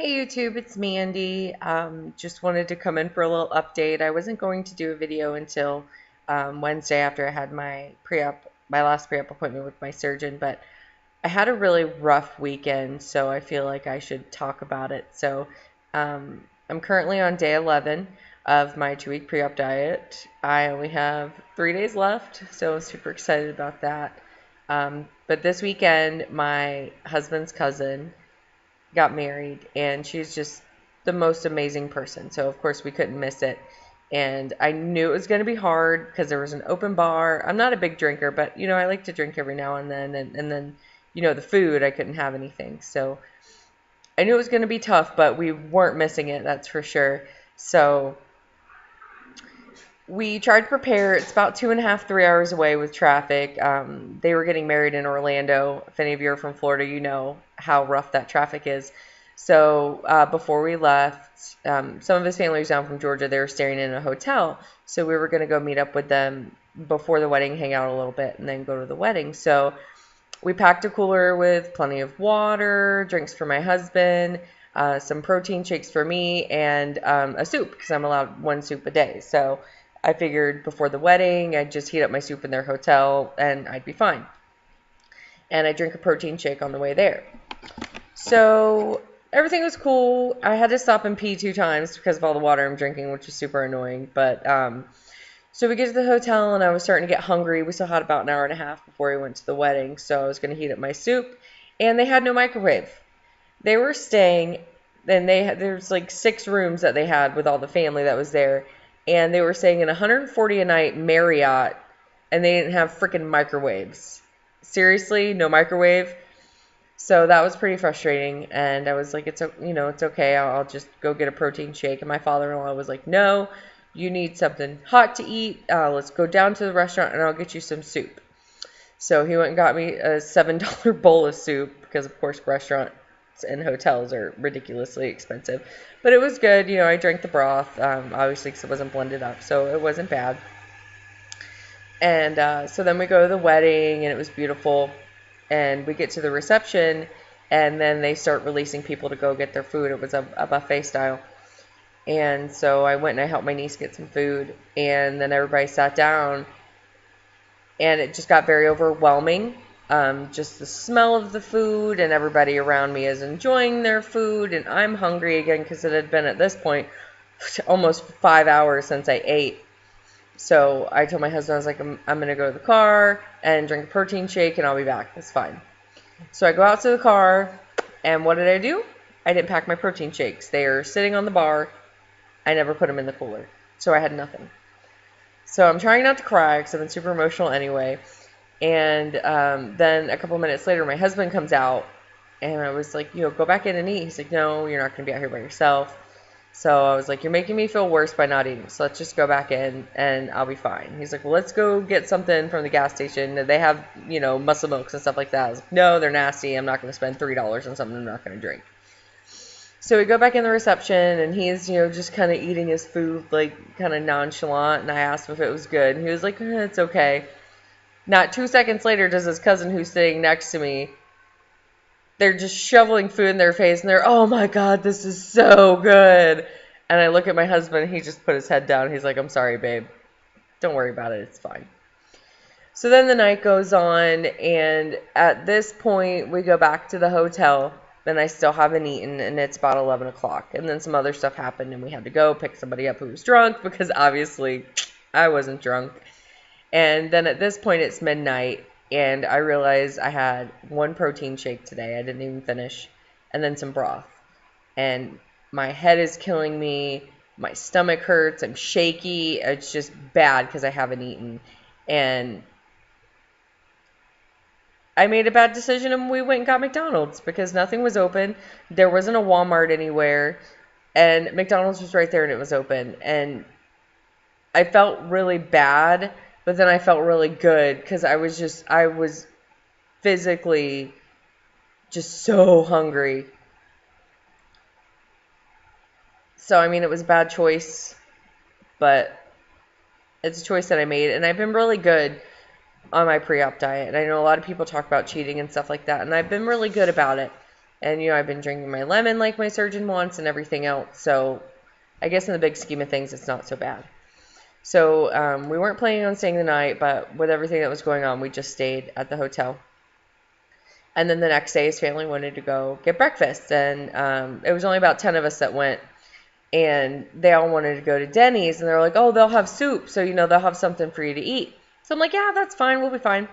Hey YouTube, it's Mandy. Just wanted to come in for a little update. I wasn't going to do a video until Wednesday after I had my last pre-op appointment with my surgeon, but I had a really rough weekend, so I feel like I should talk about it. I'm currently on day 11 of my 2-week pre-op diet. I only have 3 days left, so I'm super excited about that. But this weekend, my husband's cousin got married, and she's just the most amazing person. So of course we couldn't miss it. And I knew it was going to be hard because there was an open bar. I'm not a big drinker, but I like to drink every now and then. And then, the food, I couldn't have anything. So I knew it was going to be tough, but we weren't missing it, that's for sure. So we tried to prepare. It's about 2.5, 3 hours away with traffic. They were getting married in Orlando. If any of you are from Florida, you know how rough that traffic is. So before we left, some of his family was down from Georgia. They were staying in a hotel. So we were going to go meet up with them before the wedding, hang out a little bit, and then go to the wedding. So we packed a cooler with plenty of water, drinks for my husband, some protein shakes for me, and a soup because I'm allowed one soup a day. So I figured before the wedding, I'd just heat up my soup in their hotel and I'd be fine. And I drink a protein shake on the way there. So everything was cool. I had to stop and pee 2 times because of all the water I'm drinking, which is super annoying. But so we get to the hotel and I was starting to get hungry. We still had about an hour and a half before we went to the wedding. So I was going to heat up my soup. And they had no microwave. They wwere staying, and there's like 6 rooms that they had with all the family that was there. And they were staying in 140 a night Marriott, and they didn't have freaking microwaves. Seriously, no microwave. So that was pretty frustrating, and I was like, it's okay. I'll just go get a protein shake. And my father-in-law was like, no, you need something hot to eat. Let's go down to the restaurant, and I'll get you some soup. So he went and got me a $7 bowl of soup because, of course, restaurants and hotels are ridiculously expensive. But it was good. I drank the broth, obviously, because it wasn't blended up, so it wasn't bad. And so then we go to the wedding, and it was beautiful. And we get to the reception, and then they start releasing people to go get their food. It was a buffet style. And so I went and I helped my niece get some food, and then everybody sat down, and it just got very overwhelming. Just the smell of the food, and everybody around me is enjoying their food, and I'm hungry again because it had been at this point almost 5 hours since I ate. So I told my husband, I was like, I'm going to go to the car and drink a protein shake, and I'll be back. It's fine. So I go out to the car, and what did I do? I didn't pack my protein shakes. They are sitting on the bar. I never put them in the cooler. So I had nothing. So I'm trying not to cry because I've been super emotional anyway. And then a couple minutes later, my husband comes out, and I was like, go back in and eat. He's like, no, you're not going to be out here by yourself. So I was like, you're making me feel worse by not eating. So let's just go back in, and I'll be fine. He's like, well, let's go get something from the gas station. They have, muscle milks and stuff like that. I was like, no, they're nasty. I'm not going to spend $3 on something I'm not going to drink. So we go back in the reception, and he's, just kind of eating his food, like, kind of nonchalant. And I asked him if it was good. And he was like, it's okay. Not 2 seconds later does his cousin who's sitting next to me, they're just shoveling food in their face, and they're, oh my God, this is so good. And I look at my husband, and he just put his head down. He's like, I'm sorry, babe. Don't worry about it. It's fine. So then the night goes on, and at this point, we go back to the hotel, and I still haven't eaten, and it's about 11 o'clock. And then some other stuff happened, and we had to go pick somebody up who was drunk, because obviously I wasn't drunk. And then at this point, it's midnight, and I realized I had 1 protein shake today. I didn't even finish. And then some broth. And my head is killing me. My stomach hurts. I'm shaky. It's just bad because I haven't eaten. And I made a bad decision, and we went and got McDonald's because nothing was open. There wasn't a Walmart anywhere. And McDonald's was right there, and it was open. And I felt really bad. But then I felt really good because I was physically just so hungry. So, I mean, it was a bad choice, but it's a choice that I made. And I've been really good on my pre-op diet. And I know a lot of people talk about cheating and stuff like that, and I've been really good about it. And, I've been drinking my lemon like my surgeon wants and everything else. So I guess in the big scheme of things, it's not so bad. So we weren't planning on staying the night, but with everything that was going on, we just stayed at the hotel. And then the next day, his family wanted to go get breakfast. And it was only about 10 of us that went. And they all wanted to go to Denny's. And they're like, oh, they'll have soup. So, they'll have something for you to eat. So I'm like, yeah, that's fine. We'll be fine.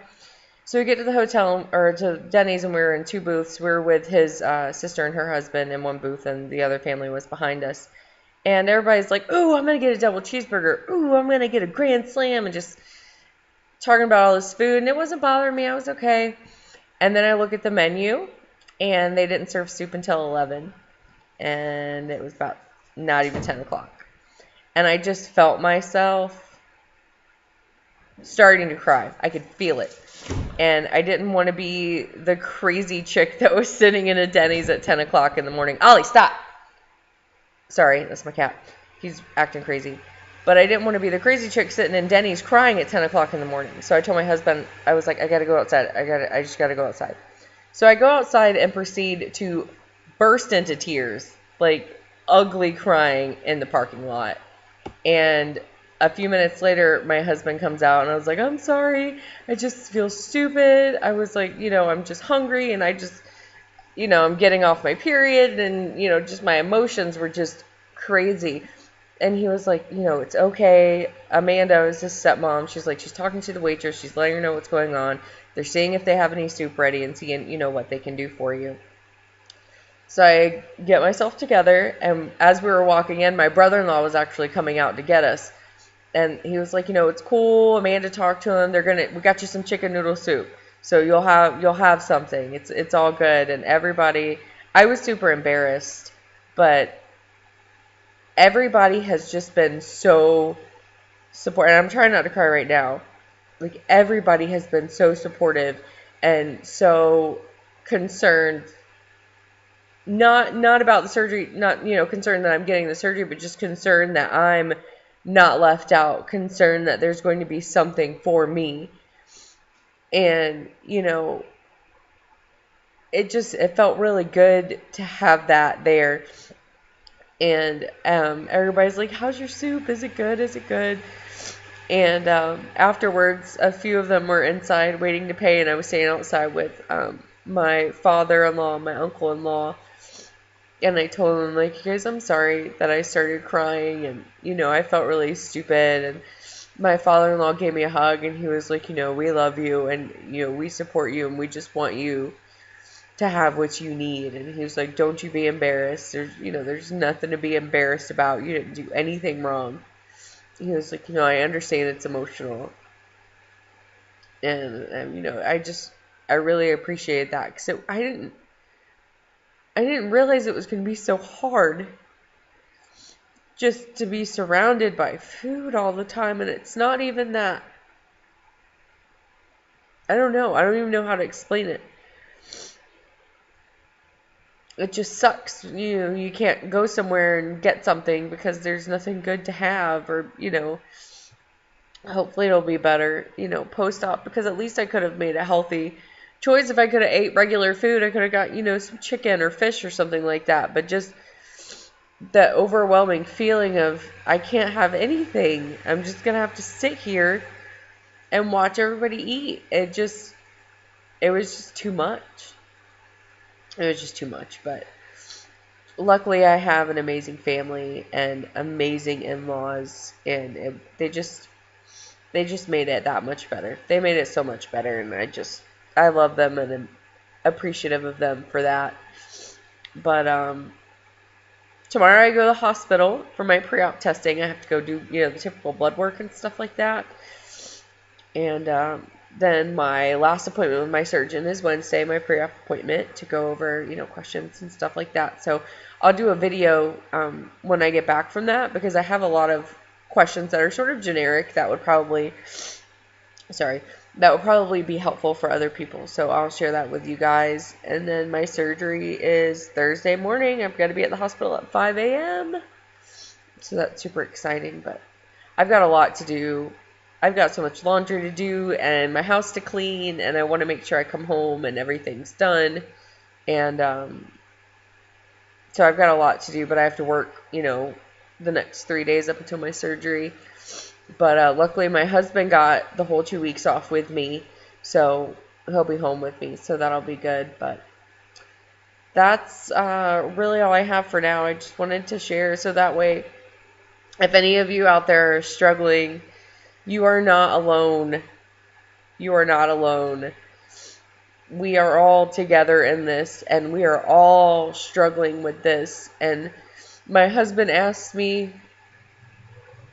So we get to the hotel, or to Denny's, and we were in 2 booths. We were with his sister and her husband in 1 booth, and the other family was behind us. And everybody's like, ooh, I'm going to get a double cheeseburger. Ooh, I'm going to get a Grand Slam, and just talking about all this food. And it wasn't bothering me. I was okay. And then I look at the menu, and they didn't serve soup until 11. And it was about not even 10 o'clock. And I just felt myself starting to cry. I could feel it. And I didn't want to be the crazy chick that was sitting in a Denny's at 10 o'clock in the morning. Ollie, stop! Sorry, that's my cat. He's acting crazy. But I didn't want to be the crazy chick sitting in Denny's crying at 10 o'clock in the morning. So I told my husband, I was like, I got to go outside. I just got to go outside. So I go outside and proceed to burst into tears, like ugly crying in the parking lot. And a few minutes later, my husband comes out, and I was like, I'm sorry. I just feel stupid. I was like, I'm just hungry, and I just, I'm getting off my period, and, just my emotions were just crazy. And he was like, it's okay. Amanda is his stepmom. She's like, she's talking to the waitress. She's letting her know what's going on. They're seeing if they have any soup ready and seeing, what they can do for you. So I get myself together, and as we were walking in, my brother-in-law was actually coming out to get us. And he was like, it's cool. Amanda talked to him. We got you some chicken noodle soup. So you'll have something. It's all good. And everybody, I was super embarrassed, but everybody has just been so supportive. And I'm trying not to cry right now. Like, everybody has been so supportive and so concerned. Not about the surgery, not, concerned that I'm getting the surgery, but just concerned that I'm not left out, concerned that there's going to be something for me. And, it felt really good to have that there. And everybody's like, how's your soup? Is it good? Is it good? And afterwards, a few of them were inside waiting to pay, and I was staying outside with my father-in-law, my uncle-in-law. And I told them, like, you guys, I'm sorry that I started crying, and, I felt really stupid. And my father-in-law gave me a hug, and he was like, we love you, and, we support you, and we just want you to have what you need. And he was like, don't you be embarrassed. There's nothing to be embarrassed about. You didn't do anything wrong. He was like, I understand it's emotional. And I really appreciated that, because I didn't realize it was going to be so hard just to be surrounded by food all the time. And it's not even that. I don't know. I don't even know how to explain it. It just sucks. You can't go somewhere and get something because there's nothing good to have, or, hopefully it'll be better, post-op, because at least I could have made a healthy choice. If I could have ate regular food, I could have got, some chicken or fish or something like that. But just that overwhelming feeling of, I can't have anything. I'm just going to have to sit here and watch everybody eat. It was just too much. It was just too much. But luckily I have an amazing family and amazing in-laws, and they just made it that much better. They made it so much better, and I love them and am appreciative of them for that. But tomorrow I go to the hospital for my pre-op testing. I have to go do, the typical blood work and stuff like that. And then my last appointment with my surgeon is Wednesday, my pre-op appointment, to go over, questions and stuff like that. So I'll do a video when I get back from that, because I have a lot of questions that are sort of generic that would probably be helpful for other people. So I'll share that with you guys. And then my surgery is Thursday morning. I've got to be at the hospital at 5 a.m. So that's super exciting, but I've got a lot to do. I've got so much laundry to do and my house to clean, and I want to make sure I come home and everything's done And so I've got a lot to do, but I have to work, the next 3 days up until my surgery. But luckily, my husband got the whole 2 weeks off with me, so he'll be home with me, so that'll be good. But that's really all I have for now. I just wanted to share so that way, if any of you out there are struggling, you are not alone. You are not alone. We are all together in this, and we are all struggling with this. And my husband asked me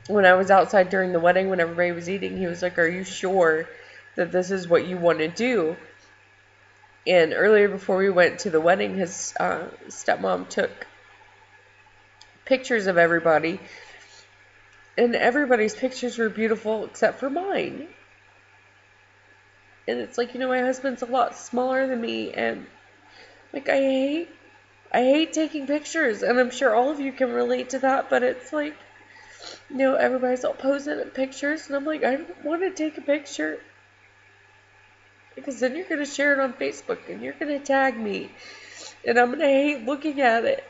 when I was outside during the wedding, when everybody was eating, he was like, "Are you sure that this is what you want to do?" And earlier, before we went to the wedding, his stepmom took pictures of everybody, and everybody's pictures were beautiful except for mine. And it's like, my husband's a lot smaller than me, and like I hate taking pictures, and I'm sure all of you can relate to that, but it's like, everybody's all posing in pictures, and I'm like, I don't want to take a picture, because then you're going to share it on Facebook, and you're going to tag me, and I'm going to hate looking at it,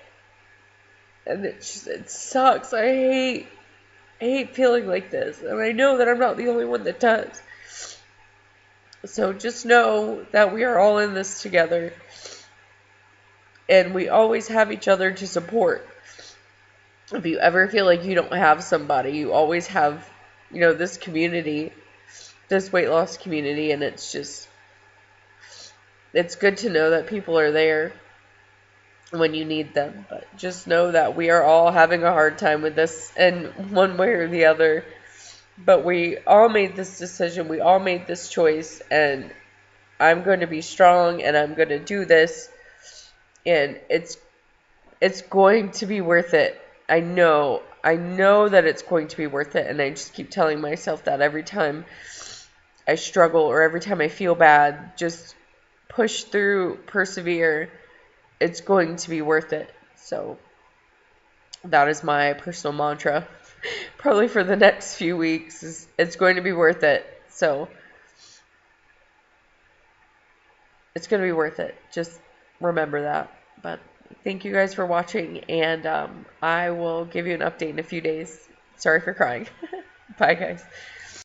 and it sucks. I hate feeling like this, and I know that I'm not the only one that does. So just know that we are all in this together, and we always have each other to support. If you ever feel like you don't have somebody, you always have, this community, this weight loss community, and it's good to know that people are there when you need them. But just know that we are all having a hard time with this in one way or the other. But we all made this decision, we all made this choice, and I'm going to be strong, and I'm going to do this, and it's going to be worth it. I know that it's going to be worth it, and I just keep telling myself that every time I struggle or every time I feel bad, just push through, persevere. It's going to be worth it. So that is my personal mantra. Probably for the next few weeks, it's going to be worth it. So it's going to be worth it. Just remember that. But thank you guys for watching, and I will give you an update in a few days. Sorry for crying. Bye, guys.